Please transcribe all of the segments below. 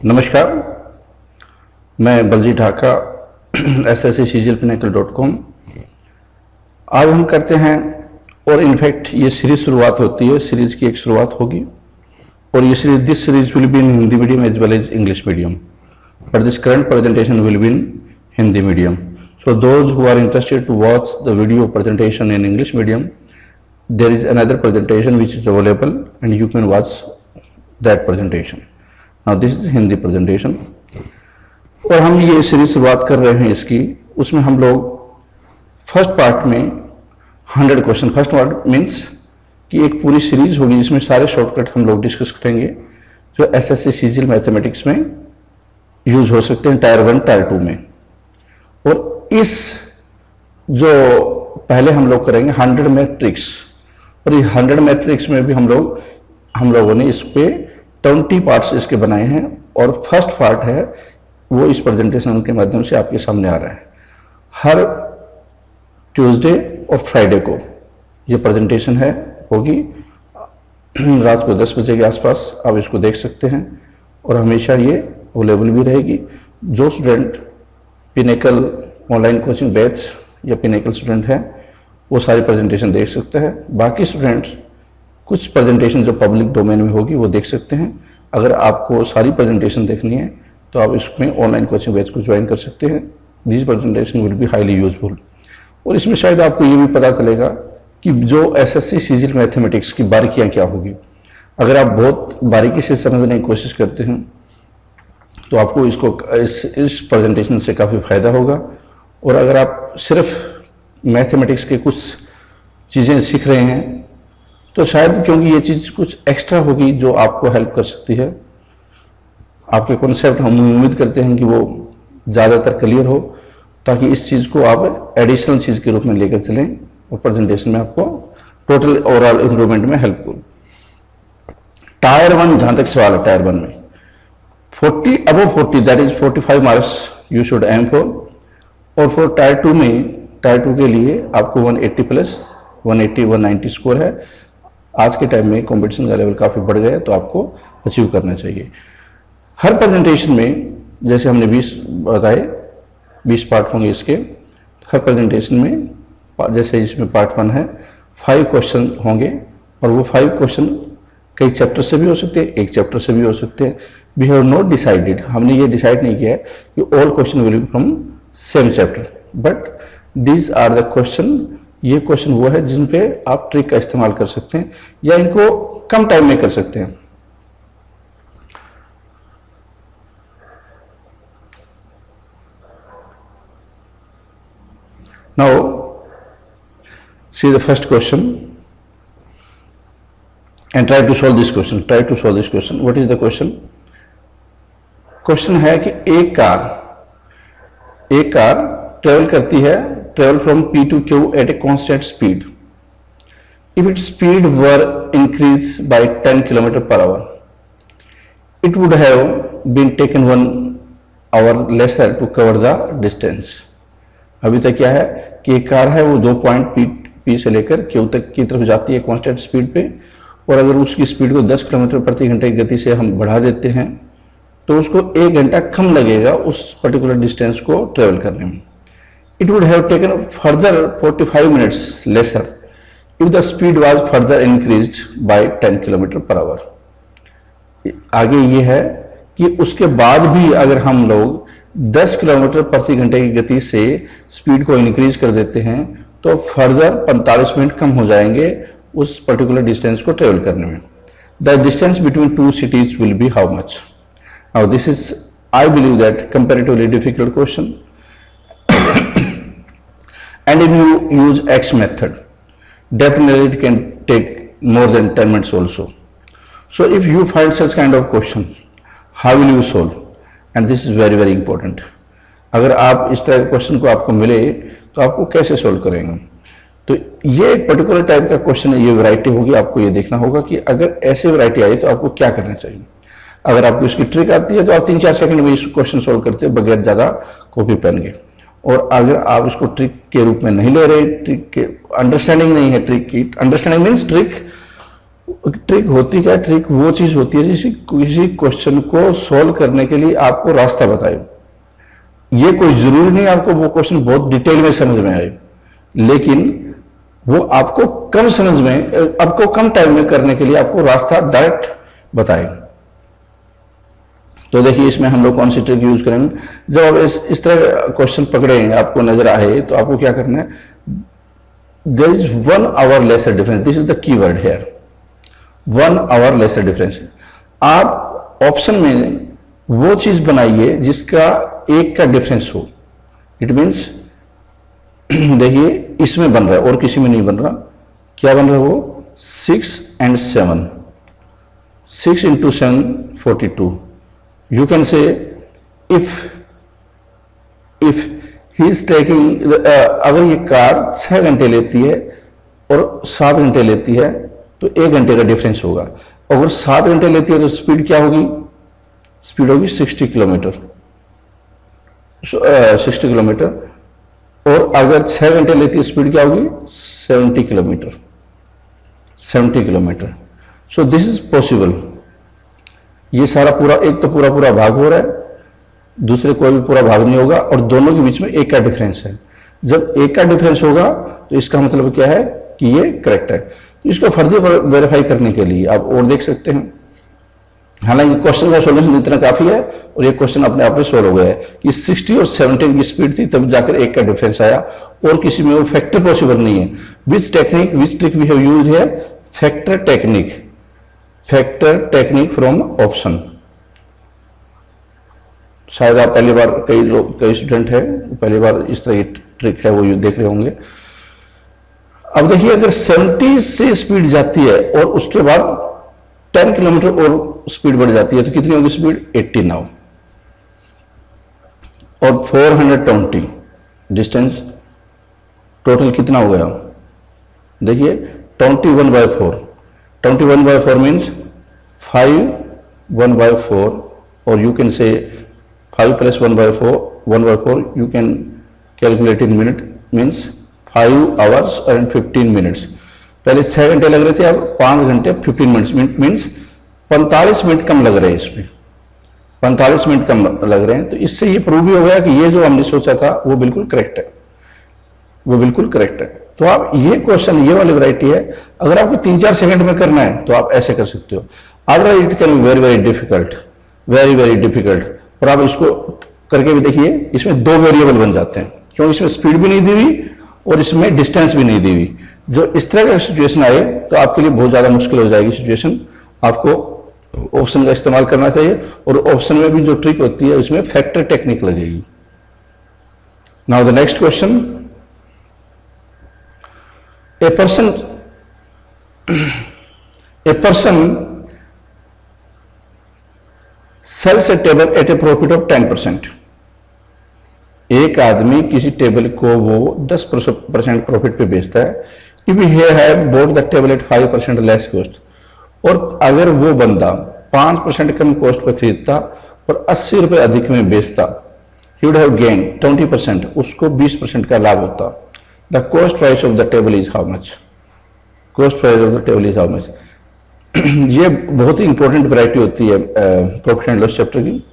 नमस्कार, मैं बलजीत ढाका ssccglpinnacle.com। आज हम करते हैं और इनफैक्ट ये सीरीज शुरुआत होती है, सीरीज की एक शुरुआत होगी और ये series this series will be in Hindi medium as well as English medium, but this current presentation will be in Hindi medium. So those who are interested to watch the video presentation in English medium, there is another presentation which is available and you can watch that presentation. Now this is Hindi presentation और हम ये series शुरुआत कर रहे हैं इसकी। उसमें हम लोग फर्स्ट पार्ट में 100 क्वेश्चन, फर्स्ट पार्ट मीन्स कि एक पूरी सीरीज होगी जिसमें सारे शॉर्टकट हम लोग डिस्कस करेंगे जो एसएससी सीजीएल मैथमेटिक्स में यूज हो सकते हैं टायर 1 टायर 2 में। और इस जो पहले हम लोग करेंगे 100 मैट्रिक्स, और ये 100 मैट्रिक्स में भी हम लोगों ने इस पे 20 पार्ट्स इसके बनाए हैं और फर्स्ट पार्ट है वो इस प्रेजेंटेशन के माध्यम से आपके सामने आ रहा है। हर ट्यूसडे और फ्राइडे को ये प्रेजेंटेशन होगी रात को 10 बजे के आसपास आप इसको देख सकते हैं और हमेशा ये अवेलेबल भी रहेगी। जो student pinnacle online coaching batch या पिनेकल स्टूडेंट है वो सारी प्रेजेंटेशन देख सकते हैं। बाकी स्टूडेंट्स कुछ प्रेजेंटेशन जो पब्लिक डोमेन में होगी वो देख सकते हैं। अगर आपको सारी प्रेजेंटेशन देखनी है तो आप इसमें ऑनलाइन कोचिंग बैच को ज्वाइन कर सकते हैं। This presentation will be highly useful और इसमें शायद आपको ये भी पता चलेगा कि जो एसएससी सीजीएल मैथमेटिक्स की बारीकियां क्या होगी। अगर आप बहुत बारीकी से समझने की कोशिश करते हैं तो आपको इस प्रेजेंटेशन से काफ़ी फायदा होगा। और अगर आप सिर्फ मैथमेटिक्स के कुछ चीज़ें सीख रहे हैं तो शायद क्योंकि ये चीज़ कुछ एक्स्ट्रा होगी जो आपको हेल्प कर सकती है। आपके कॉन्सेप्ट हम उम्मीद करते हैं कि वो ज़्यादातर क्लियर हो ताकि इस चीज़ को आप एडिशनल चीज़ के रूप में लेकर चलें और प्रेजेंटेशन में आपको टोटल ओवरऑल इम्प्रूवमेंट में हेल्प हो। टायर 1 जहाँ तक सवाल है, टायर 1 में 40 above 40 that is 45 marks you should aim for. और फॉर टायर 2 में, टायर 2 के लिए आपको 180 प्लस 190 स्कोर है। आज के टाइम में कंपटीशन का लेवल काफ़ी बढ़ गया है तो आपको अचीव करना चाहिए। हर प्रेजेंटेशन में जैसे हमने 20 बताए 20 पार्ट होंगे इसके। हर प्रेजेंटेशन में जैसे इसमें पार्ट 1 है 5 क्वेश्चन होंगे और वो 5 क्वेश्चन कई चैप्टर से भी हो सकते हैं, एक चैप्टर से भी हो सकते हैं। वी हैव नॉट डिसाइडेड, हमने ये डिसाइड नहीं किया है कि all question will be from same chapter, but these are the question. ये क्वेश्चन वो है जिन पे आप ट्रिक का इस्तेमाल कर सकते हैं या इनको कम टाइम में कर सकते हैं। Now see the first question and try to solve this question. Try to solve this question. What is the question? Question है कि एक कार ट्रेवल करती है, travel from P to Q at a constant speed. If its speed were increased by 10 km/h, it would have been taken 1 hour lesser to cover the distance. अभी तक क्या है कि एक कार है वो 2 पॉइंट P से लेकर Q तक की तरफ जाती है कांस्टेंट स्पीड पे, और अगर उसकी स्पीड को 10 किलोमीटर प्रति घंटे की गति से हम बढ़ा देते हैं तो उसको 1 घंटा कम लगेगा उस पर्टिकुलर डिस्टेंस को ट्रेवल करने में। It would have taken further 45 minutes lesser if the speed was further increased by 10 km/h। आगे ये है कि उसके बाद भी अगर हम लोग 10 किलोमीटर प्रति घंटे की गति से स्पीड को इंक्रीज कर देते हैं तो फर्दर 45 मिनट कम हो जाएंगे उस पर्टिकुलर डिस्टेंस को ट्रेवल करने में। The distance between 2 cities will be how much? Now this is I believe that comparatively difficult question and if you use X method definitely it can take more than 10 minutes also. So if you find such kind of question, how will you solve? And this is very very important. अगर आप इस तरह के question को आपको मिले तो आपको कैसे सोल्व करेंगे? तो ये एक पर्टिकुलर टाइप का क्वेश्चन है, ये वैरायटी होगी। आपको ये देखना होगा कि अगर ऐसे वैरायटी आई तो आपको क्या करना चाहिए। अगर आपको इसकी ट्रिक आती है तो आप 3-4 सेकंड में इस क्वेश्चन सोल्व करते हैं बगैर ज़्यादा कॉपी पेन के। और अगर आप इसको ट्रिक के रूप में नहीं ले रहे, ट्रिक के अंडरस्टैंडिंग नहीं है, ट्रिक की अंडरस्टैंडिंग मीन्स ट्रिक ट्रिक होती क्या? ट्रिक वो चीज होती है जिसे किसी क्वेश्चन को सोल्व करने के लिए आपको रास्ता बताए। ये कोई जरूरी नहीं आपको वो क्वेश्चन बहुत डिटेल में समझ में आए, लेकिन वो आपको कम समझ में, आपको कम टाइम में करने के लिए आपको रास्ता डायरेक्ट बताए। तो देखिए इसमें हम लोग कौन सी ट्रिक यूज करेंगे। जब आप इस तरह क्वेश्चन पकड़े आपको नजर आए तो आपको क्या करना है, there is 1 hour lesser difference, this is the keyword here, 1 hour lesser difference. आप ऑप्शन में वो चीज बनाइए जिसका एक का डिफरेंस हो। इट मीन्स देखिए इसमें बन रहा है और किसी में नहीं बन रहा। क्या बन रहा है वो? 6 and 7, 6 into 7 42। You can say if he is taking अगर ये कार 6 घंटे लेती है और 7 घंटे लेती है तो 1 घंटे का डिफरेंस होगा। अगर 7 घंटे लेती है तो स्पीड क्या होगी? स्पीड होगी 60 किलोमीटर, 60 किलोमीटर। और अगर 6 घंटे लेती है स्पीड क्या होगी? 70 kilometre, 70 kilometre. So this is possible. ये सारा पूरा एक तो पूरा भाग हो रहा है, दूसरे कोई भी पूरा भाग नहीं होगा, और दोनों के बीच में एक का डिफरेंस है। जब एक का डिफरेंस होगा तो इसका मतलब क्या है कि ये करेक्ट है। तो इसको फर्दर वेरीफाई करने के लिए आप और देख सकते हैं। हालांकि क्वेश्चन का सॉल्यूशन इतना काफी है और ये क्वेश्चन अपने आप में सोल्व हो गया है कि 60 और 70 की स्पीड थी तब जाकर एक का डिफरेंस आया, और किसी में वो फैक्टर पॉसिबल नहीं है। Which trick we have used here? Factor technique, factor technique from option. शायद आप पहली बार, कई स्टूडेंट है पहली बार इस तरह की ट्रिक है वो देख रहे होंगे। अब देखिए अगर 70 से स्पीड जाती है और उसके बाद 10 किलोमीटर और स्पीड बढ़ जाती है तो कितनी होगी स्पीड? 80 नाउ। और 420 डिस्टेंस टोटल कितना हो गया? देखिए 21/4, 21/4 मीन्स 5 1/4, और you can say 5 + 1/4 you can calculate in minute, means 5 hours and 15 minutes। पहले 6 घंटे लग रहे थे, अब 5 घंटे 15 मिनट्स, मीन्स 45 मिनट कम लग रहे हैं इसमें, 45 मिनट कम लग रहे हैं। तो इससे ये प्रूव भी हो गया कि ये जो हमने सोचा था वो बिल्कुल करेक्ट है, वो बिल्कुल करेक्ट है। तो आप ये क्वेश्चन, ये वाली वैरायटी है, अगर आपको 3-4 सेकंड में करना है तो आप ऐसे कर सकते हो। Otherwise it can be very very difficult, very very difficult. और आप इसको करके भी देखिए, इसमें 2 वेरिएबल बन जाते हैं, क्योंकि इसमें स्पीड भी नहीं दी हुई और इसमें डिस्टेंस भी नहीं दी हुई। जो इस तरह का सिचुएशन आए तो आपके लिए बहुत ज्यादा मुश्किल हो जाएगी सिचुएशन। आपको ऑप्शन का इस्तेमाल करना चाहिए, और ऑप्शन में भी जो ट्रिक होती है उसमें फैक्टर टेक्निक लगेगी। Now the next question, a person sells a table at a profit of 10%। एक आदमी किसी टेबल को वो 10% प्रॉफिट पे बेचता है। If he had bought the table at 5% less cost, और अगर वो बंदा 5% कम कॉस्ट पे खरीदता और 80 रुपए अधिक में बेचता, he would have gained 20%, उसको 20% का लाभ होता। The cost price of the table is how much? Cost price of the table is how much? ये बहुत ही इंपॉर्टेंट वैरायटी होती है प्रॉफिट एंड लॉस चैप्टर की,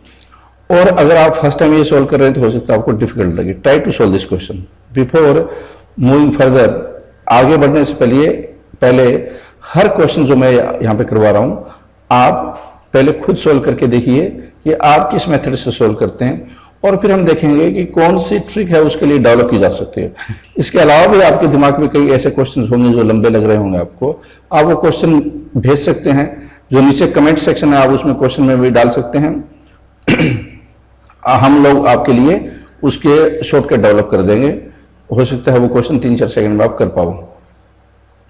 और अगर आप फर्स्ट टाइम ये सॉल्व कर रहे हैं तो हो सकता है आपको डिफिकल्ट लगे। Try to solve this question before moving further. आगे बढ़ने से पहले हर क्वेश्चन जो मैं यहाँ पे करवा रहा हूँ आप पहले खुद सॉल्व करके देखिए कि आप किस मेथड से सॉल्व करते हैं, और फिर हम देखेंगे कि कौन सी ट्रिक है उसके लिए डेवलप की जा सकती है। इसके अलावा भी आपके दिमाग में कई ऐसे क्वेश्चन होंगे जो लंबे लग रहे होंगे आपको, आप वो क्वेश्चन भेज सकते हैं। जो नीचे कमेंट सेक्शन है आप उसमें क्वेश्चन में भी डाल सकते हैं। हम लोग आपके लिए उसके शॉर्टकट डेवलप कर देंगे। हो सकता है वो क्वेश्चन 3-4 सेकंड में आप कर पाओ।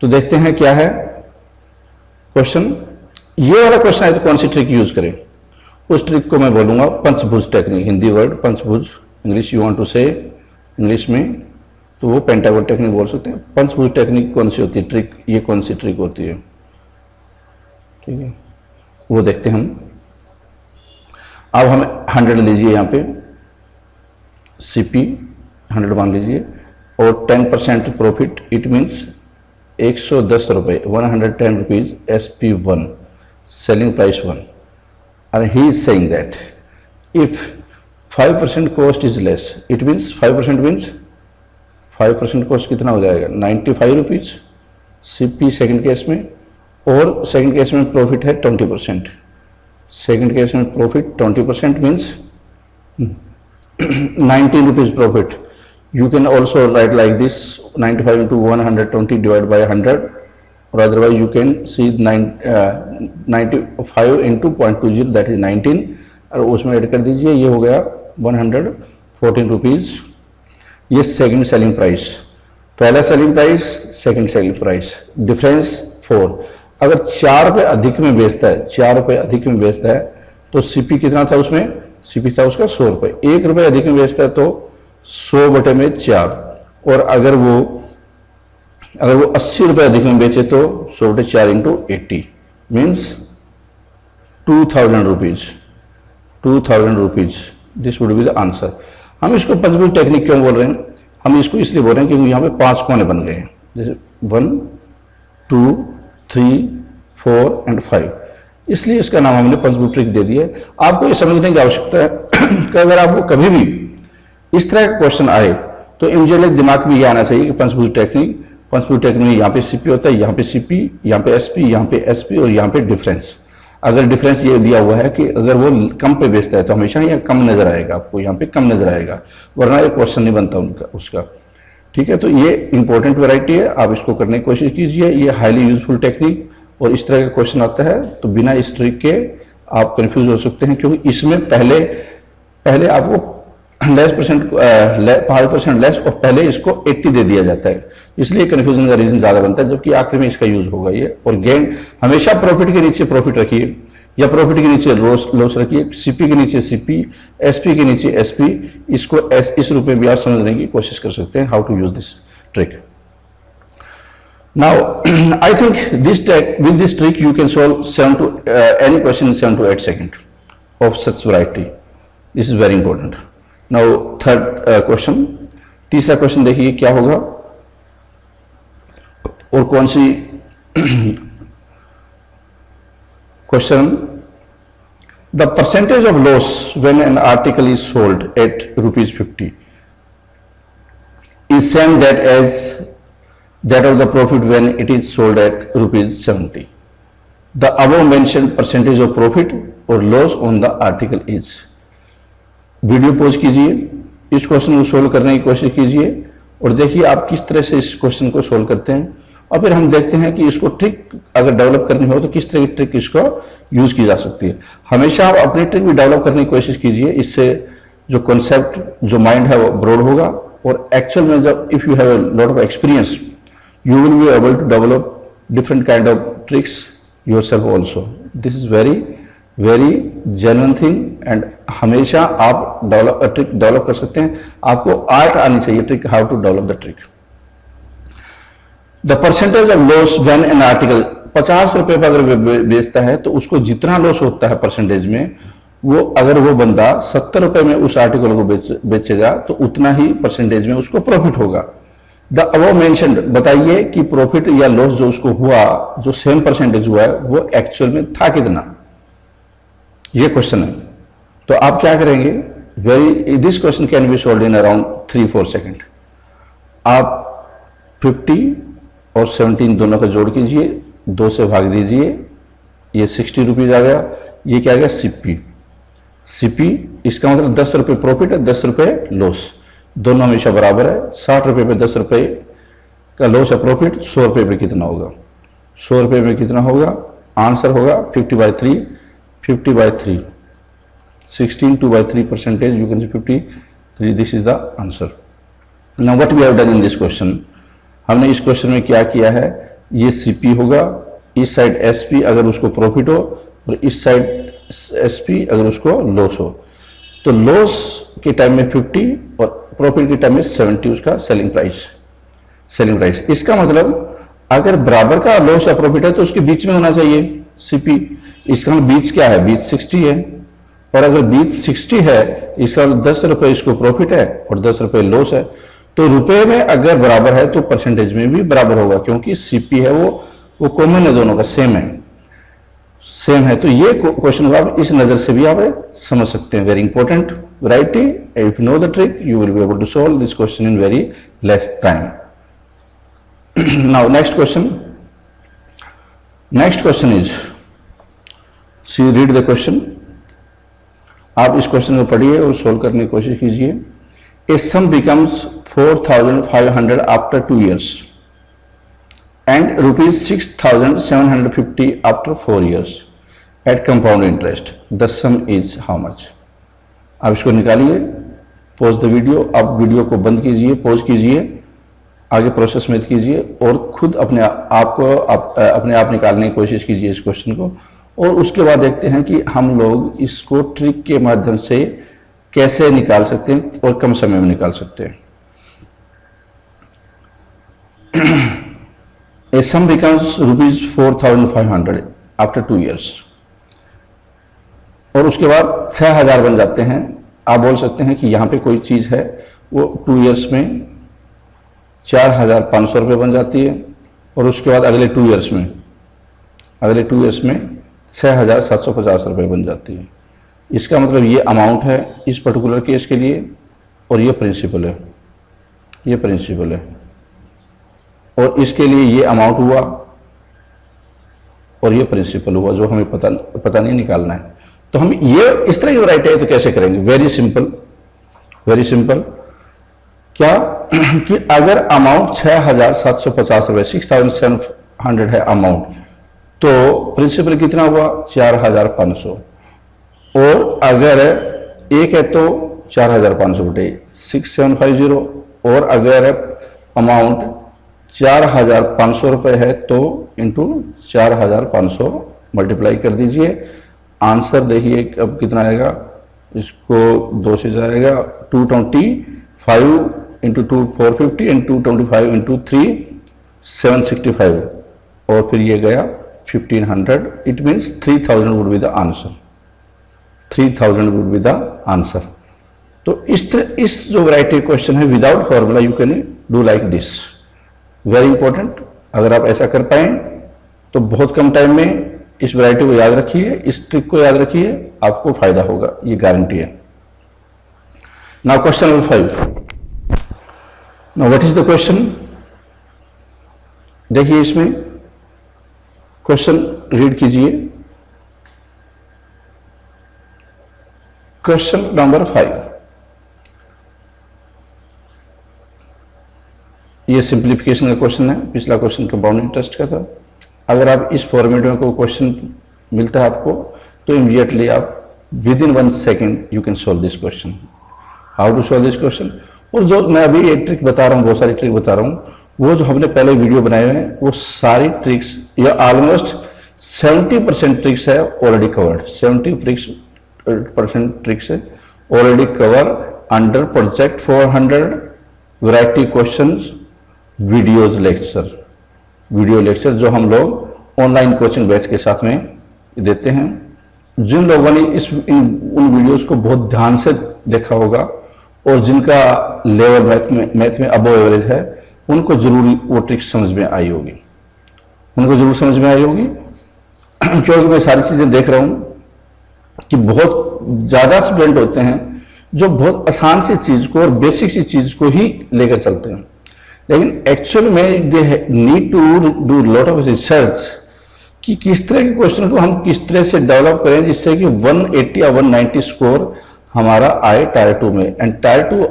तो देखते हैं क्या है क्वेश्चन। ये वाला क्वेश्चन है तो कौन सी ट्रिक यूज करें? उस ट्रिक को मैं बोलूंगा पंचभुज टेक्निक, हिंदी वर्ड पंचभुज, English you want to say English में तो वो पेंटागन टेक्निक बोल सकते हैं। पंचभुज टेक्निक कौन सी होती है ट्रिक, ये कौन सी ट्रिक होती है? ठीक है, वो देखते हैं हम। अब हमें 100 लीजिए, यहाँ पे CP 100 मान लीजिए, और 10% प्रॉफिट, इट मीन्स 110 रुपये 110 rupees SP1 selling price 1 and he is saying that if 5% cost is less it means 5% means 5% cost कितना हो जाएगा 95 रुपीज CP सेकंड केस में, और सेकंड केस में प्रॉफिट है 20%। सेकंड केस में profit 20% means 19 rupees profit. You can also right like this 95 into 120 divide by 100, और otherwise you can C 95 into 0.20 that is 19, और उसमें ऐड कर दीजिए, ये हो गया 114 रुपीज। ये सेकंड सेलिंग प्राइस, पहला selling price second selling price, difference 4। अगर 4 रुपये अधिक में बेचता है, 4 रुपये अधिक में बेचता है तो सीपी कितना था उसमें, सीपी था उसका 100 रुपये। 1 रुपये अधिक में बेचता है तो 100 बटे में 4, और अगर वो 80 रुपये अधिक में बेचे तो 100 बटे 4 into 80 means 2000 rupees. 2000 rupees this would be the answer. हम इसको पंचभुज टेक्निक क्यों बोल रहे हैं, हम इसको इसलिए बोल रहे हैं क्योंकि यहाँ पे 5 कोने बन गए हैं, जैसे 1 2 3 4 एंड 5, इसलिए इसका नाम हमने पंचभुज ट्रिक दे दिया है। आपको ये समझने की आवश्यकता है कि अगर आपको कभी भी इस तरह का क्वेश्चन आए तो इमीडिएटली दिमाग में ये आना चाहिए कि पंचभुज टेक्निक में यहाँ पे सीपी होता है, यहाँ पे सीपी, यहाँ पे एसपी, यहाँ पे एसपी और यहाँ पे डिफरेंस। अगर डिफरेंस ये दिया हुआ है कि अगर वो कम पे बेचता है तो हमेशा यहाँ कम नजर आएगा, आपको यहाँ पे कम नजर आएगा, वरना ये क्वेश्चन नहीं बनता उसका। ठीक है, तो ये इंपॉर्टेंट वैरायटी है, आप इसको करने की कोशिश कीजिए। ये हाईली यूजफुल टेक्निक, और इस तरह का क्वेश्चन आता है तो बिना इस ट्रिक के आप कंफ्यूज हो सकते हैं, क्योंकि इसमें पहले आपको 5% लेस और पहले इसको 80 दे दिया जाता है, इसलिए कंफ्यूजन का रीजन ज्यादा बनता है, जबकि आखिर में इसका यूज होगा ये। और गेन हमेशा प्रॉफिट के नीचे प्रॉफिट रखिए, या प्रॉफिट के नीचे लॉस रखिए, सीपी के नीचे सीपी, एसपी के नीचे एसपी। इसको इस रूप में भी आप समझने की कोशिश कर सकते हैं, how to use this trick. Now I think with this trick you can solve any question in 7 to 8 seconds of such variety. This is very important. Now third question, तीसरा क्वेश्चन देखिए क्या होगा और कौन सी question. The percentage of loss when an article is sold at ₹50 is same that of the profit when it is sold at ₹70. The above mentioned percentage of profit or loss on the article is। Video pause कीजिए, इस question को solve करने की कोशिश कीजिए और देखिए आप किस तरह से इस क्वेश्चन को सोल्व करते हैं, और फिर हम देखते हैं कि इसको ट्रिक अगर डेवलप करनी हो तो किस तरह की ट्रिक इसको यूज की जा सकती है। हमेशा आप अपनी ट्रिक भी डेवलप करने की कोशिश कीजिए, इससे जो कॉन्सेप्ट जो माइंड है वो ब्रॉड होगा, और एक्चुअल में जब if you have a lot of experience you will be able to develop different kind of tricks yourself also. This is very genuine thing, and हमेशा आप ट्रिक डेवलप कर सकते हैं। आपको आर्ट आनी चाहिए trick, how to develop the trick. The percentage of loss when an article, 50 रुपए पर अगर बेचता है तो उसको जितना लॉस होता है परसेंटेज में, वो अगर वो बंदा 70 रुपए में उस आर्टिकल को बेचेगा तो उतना ही परसेंटेज में उसको प्रॉफिट होगा। द अबव मेंशन्ड, बताइए कि प्रॉफिट या लॉस जो उसको हुआ, जो सेम परसेंटेज हुआ है, वो एक्चुअल में था कितना, ये क्वेश्चन है। तो आप क्या करेंगे, this question can be solve in around 3-4 second. आप 50 और 17 दोनों का जोड़ कीजिए, 2 से भाग दीजिए, ये 60 रुपीज आ गया। ये क्या आ गया, सीपी, इसका मतलब 10 रुपए प्रॉफिट है, 10 रुपए लॉस, दोनों हमेशा बराबर है। 60 रुपए पे 10 रुपए का लॉस है प्रॉफिट, 100 रुपए पे कितना होगा, 100 रुपए में कितना होगा, आंसर होगा 50/3, 50/3, 16 2/3 percentage, you can see 53, this is the answer. Now what we have done in this question, हमने इस क्वेश्चन में क्या किया है, ये सीपी होगा, इस साइड एसपी अगर उसको प्रॉफिट हो, और इस साइड एसपी अगर उसको लॉस हो, तो लॉस के टाइम में 50 और प्रॉफिट के टाइम में 70 उसका सेलिंग प्राइस। इसका मतलब अगर बराबर का लॉस या प्रॉफिट है तो उसके बीच में होना चाहिए सीपी। इसका मतलब बीच क्या है, बीच 60 है, और अगर बीच 60 है इसका 10 रुपए इसको प्रॉफिट है और 10 रुपए लॉस है, तो रुपए में अगर बराबर है तो परसेंटेज में भी बराबर होगा, क्योंकि सीपी है वो कॉमन है, दोनों का सेम है। तो ये क्वेश्चन को आप इस नजर से भी आप समझ सकते हैं। Very important variety, if you know the trick you will be able to solve this question in very less time. Now next question is, see read the question. आप इस क्वेश्चन को पढ़िए और सोल्व करने की कोशिश कीजिए। A sum becomes 4,500 after 2 years and rupees 6,750 after 4 years at compound interest. The sum is how much? आप इसको निकालिए, पॉज द वीडियो, आप वीडियो को बंद कीजिए, पॉज कीजिए, आगे प्रोसेस में कीजिए और खुद अपने आप निकालने की कोशिश कीजिए इस क्वेश्चन को, और उसके बाद देखते हैं कि हम लोग इसको ट्रिक के माध्यम से कैसे निकाल सकते हैं और कम समय में निकाल सकते हैं। A sum becomes rupees 4,500 after 2 years, और उसके बाद 6,000 बन जाते हैं। आप बोल सकते हैं कि यहाँ पे कोई चीज है वो 2 years में 4,500 रुपये बन जाती है, और उसके बाद अगले 2 years में 6,750 रुपये बन जाती है। इसका मतलब ये अमाउंट है इस पर्टिकुलर केस के लिए, और ये प्रिंसिपल है, और इसके लिए ये अमाउंट हुआ और ये प्रिंसिपल हुआ, जो हमें पता नहीं निकालना है। तो हम ये इस तरह की वैरायटी है तो कैसे करेंगे? Very simple. क्या कि अगर अमाउंट 6,750 रुपये 6,700 है अमाउंट, तो प्रिंसिपल कितना हुआ? 4,500, और अगर एक है तो 4,500 बटे 6,750, और अगर अमाउंट 4,500 रुपये है तो इंटू 4,500 मल्टीप्लाई कर दीजिए। आंसर देखिए अब कितना आएगा, इसको 2 से जाएगा, 225 इंटू 2 450 इंटू 225 इंटू 3 765, और फिर ये गया 1,500। It means 3,000 would be the answer. 3,000 would be the answer. तो इस जो वैरायटी क्वेश्चन है without formula you can do like this. Very important, अगर आप ऐसा कर पाए तो बहुत कम टाइम में इस वैरायटी को याद रखिए, इस ट्रिक को याद रखिए, आपको फायदा होगा, ये गारंटी है। Now question number 5। Now what is the question? देखिए इसमें क्वेश्चन रीड कीजिए। क्वेश्चन नंबर 5, ये सिंप्लीफिकेशन का क्वेश्चन है, पिछला क्वेश्चन कंपाउंड इंटरेस्ट का था। अगर आप इस फॉर्मेट में कोई क्वेश्चन मिलता है आपको तो इमीडिएटली आप within 1 second you can solve this question. How to solve this question? और जो मैं अभी एक ट्रिक बता रहा हूँ, बहुत सारी ट्रिक बता रहा हूँ, वो जो हमने पहले वीडियो बनाए हुए हैं वो सारी ट्रिक्स या ऑलमोस्ट 70% ट्रिक्स है ऑलरेडी कवर्ड। 70% ट्रिक्स है already cover under project 400 variety questions video lecture जो हम लोग ऑनलाइन कोचिंग बैच के साथ में देते हैं। जिन लोगों ने उन वीडियोस को बहुत ध्यान से देखा होगा और जिनका लेवल मैथ में अबव एवरेज है, उनको जरूर वो ट्रिक्स समझ में आई होगी, क्योंकि मैं सारी चीजें देख रहा हूं कि बहुत ज्यादा स्टूडेंट होते हैं जो बहुत आसान सी चीज को और बेसिक सी चीज को ही लेकर चलते हैं, लेकिन एक्चुअल में they need to do lot of research कि किस तरह के क्वेश्चन को हम किस तरह से डेवलप करें जिससे कि 180 या 190 स्कोर हमारा आए टायर 2 में। And tyre 2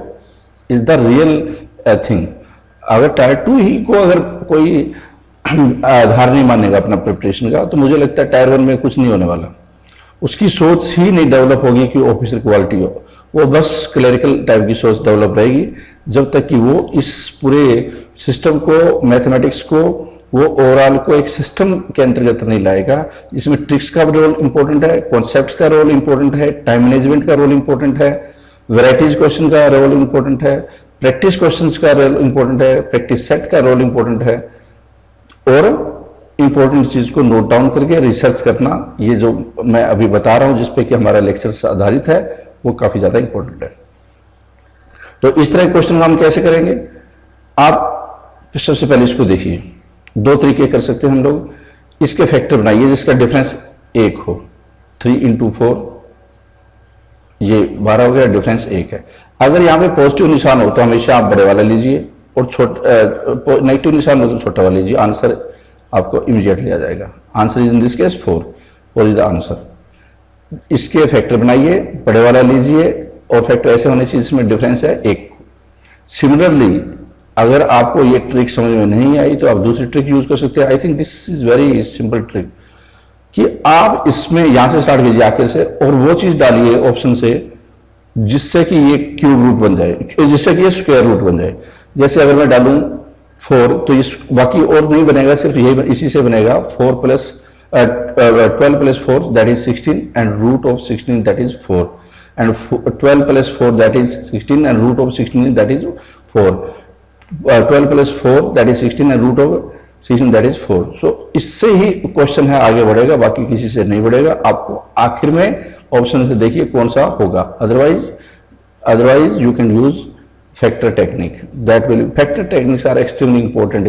is the real thing. अगर टायर 2 ही को अगर कोई आधार नहीं मानेगा अपना प्रिपरेशन का, तो मुझे लगता है टायर 1 में कुछ नहीं होने वाला। उसकी सोच ही नहीं डेवलप होगी कि ऑफिसर क्वालिटी हो, वो बस क्लरिकल टाइप की सोच डेवलप रहेगी जब तक कि वो इस पूरे सिस्टम को, मैथमेटिक्स को, वो ओवरऑल को एक सिस्टम के अंतर्गत नहीं लाएगा। इसमें ट्रिक्स का रोल इंपॉर्टेंट है, कॉन्सेप्ट का रोल इंपॉर्टेंट है, टाइम मैनेजमेंट का रोल इंपॉर्टेंट है, वैराइटीज क्वेश्चन का रोल इंपॉर्टेंट है, प्रैक्टिस क्वेश्चंस का रोल इंपॉर्टेंट है, प्रैक्टिस सेट का रोल इंपॉर्टेंट है, और इंपॉर्टेंट चीज को नोट डाउन करके रिसर्च करना, ये जो मैं अभी बता रहा हूं जिसपे कि हमारा लेक्चर आधारित है, वो काफी ज्यादा इंपॉर्टेंट है। तो इस तरह के क्वेश्चन हम कैसे करेंगे, आप सबसे पहले इसको देखिए, दो तरीके कर सकते हैं हम लोग। इसके फैक्टर बनाइए जिसका डिफरेंस 1 हो, 3 इंटू 4 ये 12 हो गया, डिफरेंस 1 है। अगर यहाँ पे पॉजिटिव निशान हो तो हमेशा आप बड़े वाला लीजिए, और नेगेटिव निशान हो तो छोटा वाला लीजिए, आंसर आपको इमीडिएटली आ जाएगा। Answer is in this case 4 is the answer. इसके फैक्टर बनाइए, बड़े वाला लीजिए और फैक्टर ऐसे होने चाहिए जिसमें डिफरेंस है 1। सिमिलरली अगर आपको ये ट्रिक समझ में नहीं आई तो आप दूसरी ट्रिक यूज कर सकते हैं। I think this is very simple trick कि आप इसमें यहां से स्टार्ट कीजिए आखिर से, और वो चीज डालिए ऑप्शन से जिससे कि ये क्यूब रूट बन जाए, जिससे कि ये स्क्वायर रूट बन जाए। जैसे अगर मैं डालूं 4 तो ये बाकी और नहीं बनेगा, सिर्फ यही इसी से बनेगा। 4 plus 12 plus 4 that is 16 and root of 16 that is 4 and 12 plus 4 that is 16 and root of 16 that is 4। 12 plus 4 that is 16 and root of 16 that is 4। So इससे ही क्वेश्चन है आगे बढ़ेगा, बाकी किसी से नहीं बढ़ेगा। आपको आखिर में ऑप्शन से देखिए कौन सा होगा, otherwise you can use factor technique. Factor techniques are extremely important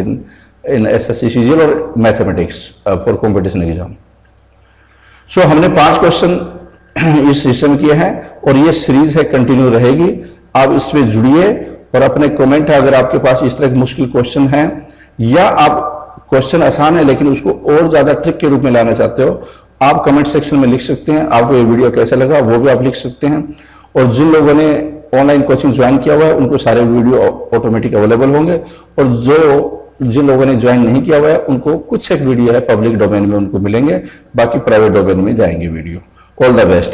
in SSC CGL और mathematics for competition exam. So हमने 5 क्वेश्चन इस हिस्से में किए हैं और ये सीरीज है, कंटिन्यू रहेगी। आप इसमें जुड़िए और अपने कमेंट है, अगर आपके पास इस तरह के मुश्किल क्वेश्चन हैं या आप क्वेश्चन आसान है लेकिन उसको और ज्यादा ट्रिक के रूप में लाना चाहते हो, आप कमेंट सेक्शन में लिख सकते हैं। आपको ये वीडियो कैसा लगा वो भी आप लिख सकते हैं। और जिन लोगों ने ऑनलाइन कोचिंग ज्वाइन किया हुआ है उनको सारे वीडियो ऑटोमेटिक अवेलेबल होंगे, और जिन लोगों ने ज्वाइन नहीं किया हुआ है उनको कुछ एक वीडियो है पब्लिक डोमेन में उनको मिलेंगे, बाकी प्राइवेट डोमेन में जाएंगे वीडियो। All the best.